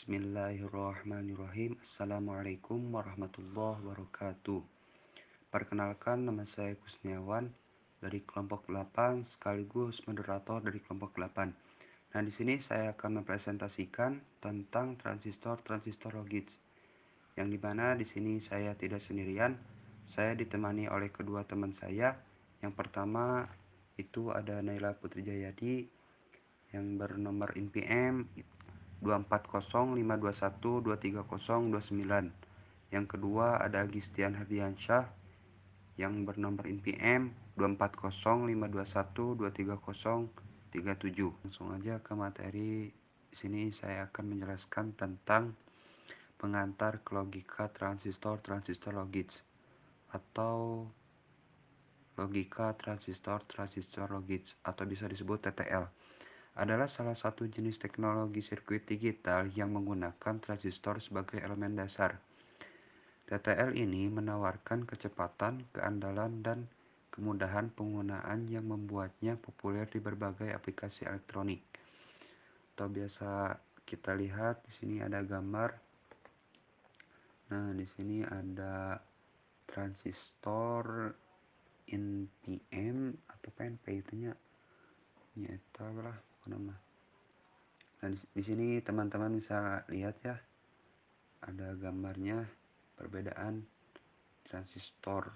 Bismillahirrahmanirrahim. Assalamualaikum warahmatullahi wabarakatuh. Perkenalkan, nama saya Kusniawan dari kelompok 8 sekaligus moderator dari kelompok 8. Nah, di sini saya akan mempresentasikan tentang transistor logis. Yang dimana di sini saya tidak sendirian, saya ditemani oleh kedua teman saya. Yang pertama itu ada Naila Putri Jayadi yang bernomor NPM 24052123029. Yang kedua ada Agistian Hardiansyah yang bernomor NPM 24052123037. Langsung aja ke materi. Di sini saya akan menjelaskan tentang pengantar ke logika transistor logis atau logika transistor logis atau bisa disebut TTL. Adalah salah satu jenis teknologi sirkuit digital yang menggunakan transistor sebagai elemen dasar. TTL ini menawarkan kecepatan, keandalan, dan kemudahan penggunaan yang membuatnya populer di berbagai aplikasi elektronik. Atau biasa kita lihat di sini ada gambar. Nah, di sini ada transistor NPM atau PNP itunya. Ya, itulah nama. Nah, di sini teman-teman bisa lihat ya, ada gambarnya perbedaan transistor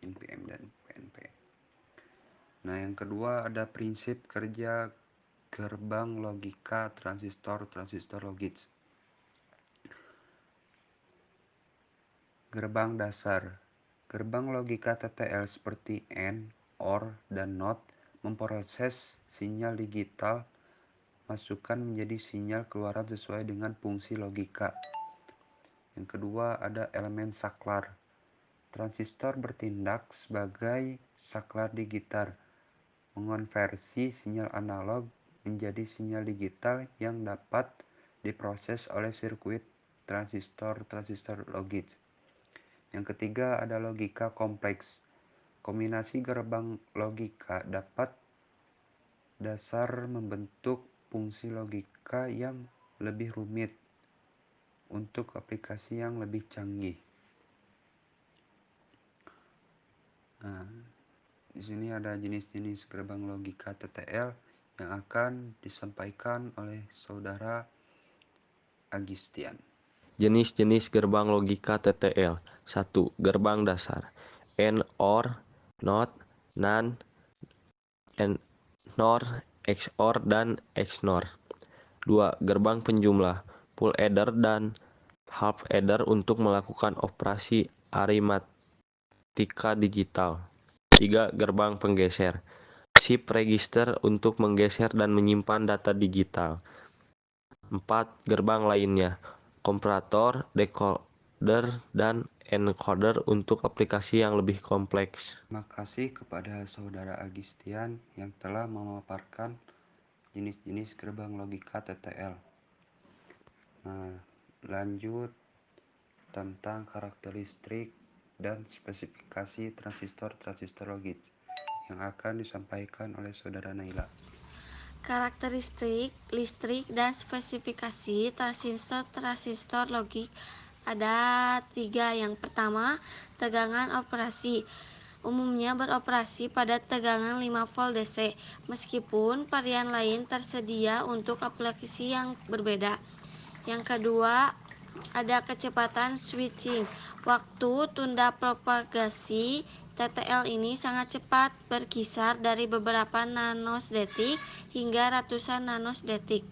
NPM dan PNP. Nah, yang kedua ada prinsip kerja gerbang logika transistor logis. Gerbang dasar. Gerbang logika TTL seperti AND, OR, dan NOT memproses sinyal digital masukkan menjadi sinyal keluaran sesuai dengan fungsi logika. Yang kedua ada elemen saklar. Transistor bertindak sebagai saklar digital, mengonversi sinyal analog menjadi sinyal digital yang dapat diproses oleh sirkuit transistor logis. Yang ketiga ada logika kompleks. Kombinasi gerbang logika dapat dasar membentuk fungsi logika yang lebih rumit untuk aplikasi yang lebih canggih. Nah, di sini ada jenis-jenis gerbang logika TTL yang akan disampaikan oleh saudara Agistian. Jenis-jenis gerbang logika TTL. 1. Gerbang dasar. AND, OR, NOT, NAND, NOR, XOR, dan XNOR. 2. Gerbang penjumlah. Full adder dan half adder untuk melakukan operasi aritmatika digital. 3. Gerbang penggeser. Shift register untuk menggeser dan menyimpan data digital. 4. Gerbang lainnya. Komparator, decoder, dan encoder untuk aplikasi yang lebih kompleks. Terima kasih kepada saudara Agistian yang telah memaparkan jenis-jenis gerbang logika TTL. Nah, lanjut tentang karakteristik dan spesifikasi transistor logis yang akan disampaikan oleh saudara Naila. Karakteristik, listrik, dan spesifikasi transistor logik ada 3. Yang pertama, tegangan operasi. Umumnya beroperasi pada tegangan 5 volt DC, meskipun varian lain tersedia untuk aplikasi yang berbeda. Yang kedua, ada kecepatan switching. Waktu tunda propagasi TTL ini sangat cepat, berkisar dari beberapa nanodetik hingga ratusan nanodetik.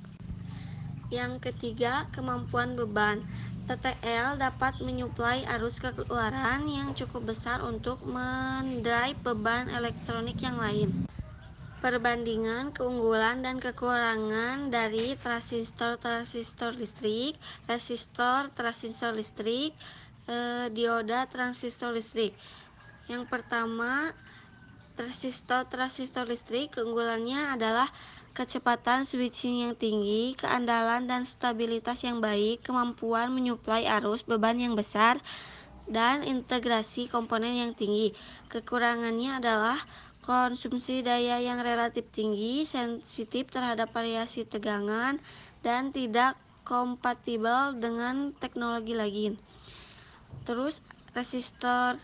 Yang ketiga, kemampuan beban. TTL dapat menyuplai arus keluaran yang cukup besar untuk mendrive beban elektronik yang lain. Perbandingan keunggulan dan kekurangan dari transistor listrik, transistor listrik, dioda transistor listrik. Yang pertama, transistor listrik, keunggulannya adalah kecepatan switching yang tinggi, keandalan dan stabilitas yang baik, kemampuan menyuplai arus beban yang besar, dan integrasi komponen yang tinggi. Kekurangannya adalah konsumsi daya yang relatif tinggi, sensitif terhadap variasi tegangan, dan tidak kompatibel dengan teknologi lain. Terus transistor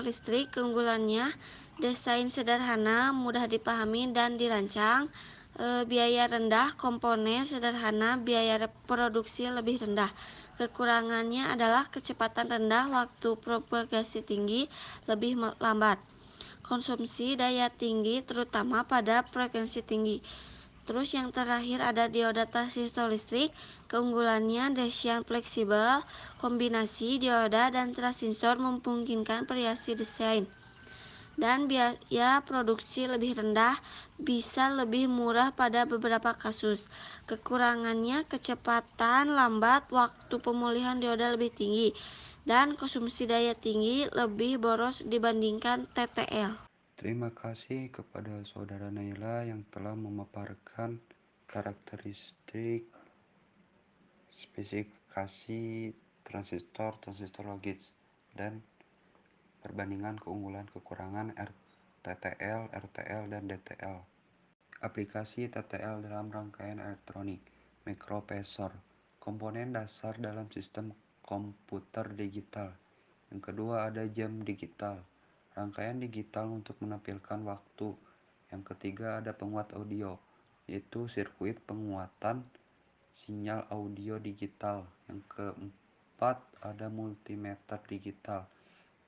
listrik keunggulannya desain sederhana, mudah dipahami dan dirancang, biaya rendah, komponen sederhana, biaya produksi lebih rendah. Kekurangannya adalah kecepatan rendah, waktu propagasi tinggi, lebih lambat. Konsumsi daya tinggi terutama pada frekuensi tinggi. Terus yang terakhir ada dioda transistor listrik, keunggulannya desain fleksibel, kombinasi dioda dan transistor memungkinkan variasi desain, dan biaya produksi lebih rendah, bisa lebih murah pada beberapa kasus. Kekurangannya kecepatan lambat, waktu pemulihan dioda lebih tinggi, dan konsumsi daya tinggi lebih boros dibandingkan TTL. Terima kasih kepada Saudara Naila yang telah memaparkan karakteristik, spesifikasi transistor logis, dan perbandingan keunggulan kekurangan TTL, RTL, dan DTL. Aplikasi TTL dalam rangkaian elektronik. Mikroprosesor, komponen dasar dalam sistem komputer digital. Yang kedua ada jam digital, rangkaian digital untuk menampilkan waktu. Yang ketiga ada penguat audio, yaitu sirkuit penguatan sinyal audio digital. Yang keempat ada multimeter digital,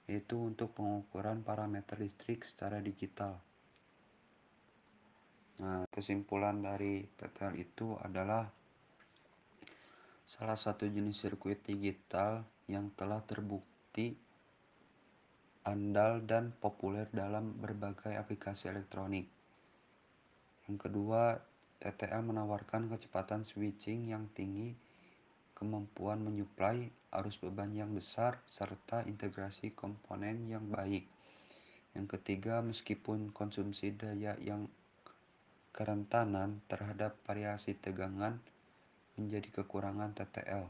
yaitu untuk pengukuran parameter listrik secara digital. Nah, kesimpulan dari TTL itu adalah salah satu jenis sirkuit digital yang telah terbukti andal dan populer dalam berbagai aplikasi elektronik. Yang kedua, TTL menawarkan kecepatan switching yang tinggi, kemampuan menyuplai arus beban yang besar, serta integrasi komponen yang baik. Yang ketiga, meskipun konsumsi daya yang kerentanan terhadap variasi tegangan menjadi kekurangan TTL,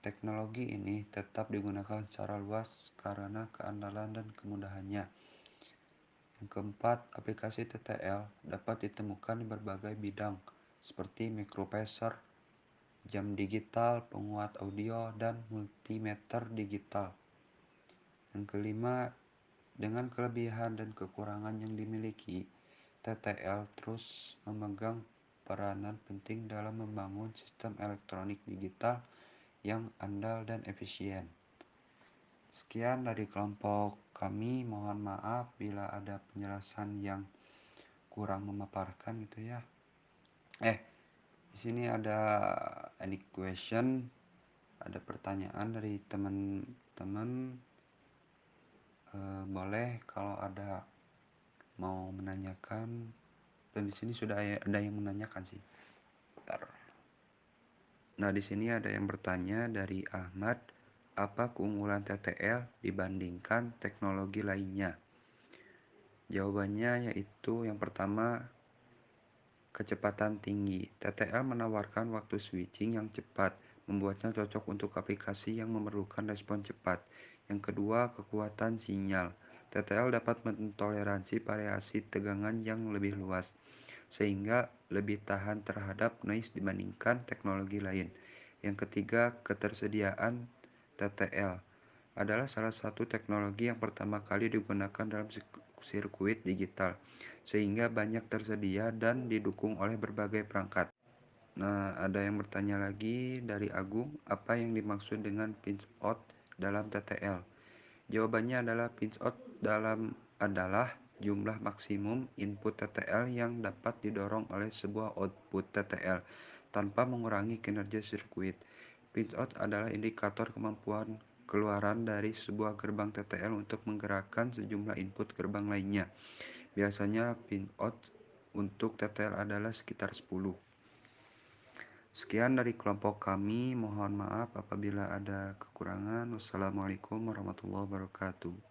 teknologi ini tetap digunakan secara luas karena keandalan dan kemudahannya. Yang keempat, aplikasi TTL dapat ditemukan di berbagai bidang seperti mikroprosesor, jam digital, penguat audio, dan multimeter digital. Yang kelima, dengan kelebihan dan kekurangan yang dimiliki, TTL terus memegang peranan penting dalam membangun sistem elektronik digital yang andal dan efisien. Sekian dari kelompok kami, mohon maaf bila ada penjelasan yang kurang memaparkan gitu ya. Di sini ada any question, ada pertanyaan dari teman-teman. Boleh kalau ada mau menanyakan, dan di sini sudah ada yang menanyakan sih. Bentar. Nah, di sini ada yang bertanya dari Ahmad, apa keunggulan TTL dibandingkan teknologi lainnya? Jawabannya yaitu yang pertama, kecepatan tinggi. TTL menawarkan waktu switching yang cepat, membuatnya cocok untuk aplikasi yang memerlukan respon cepat. Yang kedua, kekuatan sinyal. TTL dapat mentoleransi variasi tegangan yang lebih luas, sehingga lebih tahan terhadap noise dibandingkan teknologi lain. Yang ketiga, ketersediaan TTL adalah salah satu teknologi yang pertama kali digunakan dalam sirkuit digital, sehingga banyak tersedia dan didukung oleh berbagai perangkat. Nah, ada yang bertanya lagi dari Agung, apa yang dimaksud dengan pinch out dalam TTL? Jawabannya adalah pinch out adalah jumlah maksimum input TTL yang dapat didorong oleh sebuah output TTL tanpa mengurangi kinerja sirkuit. Pinch out adalah indikator kemampuan keluaran dari sebuah gerbang TTL untuk menggerakkan sejumlah input gerbang lainnya. Biasanya pinch out untuk TTL adalah sekitar 10. Sekian dari kelompok kami, mohon maaf apabila ada kekurangan. Wassalamualaikum warahmatullahi wabarakatuh.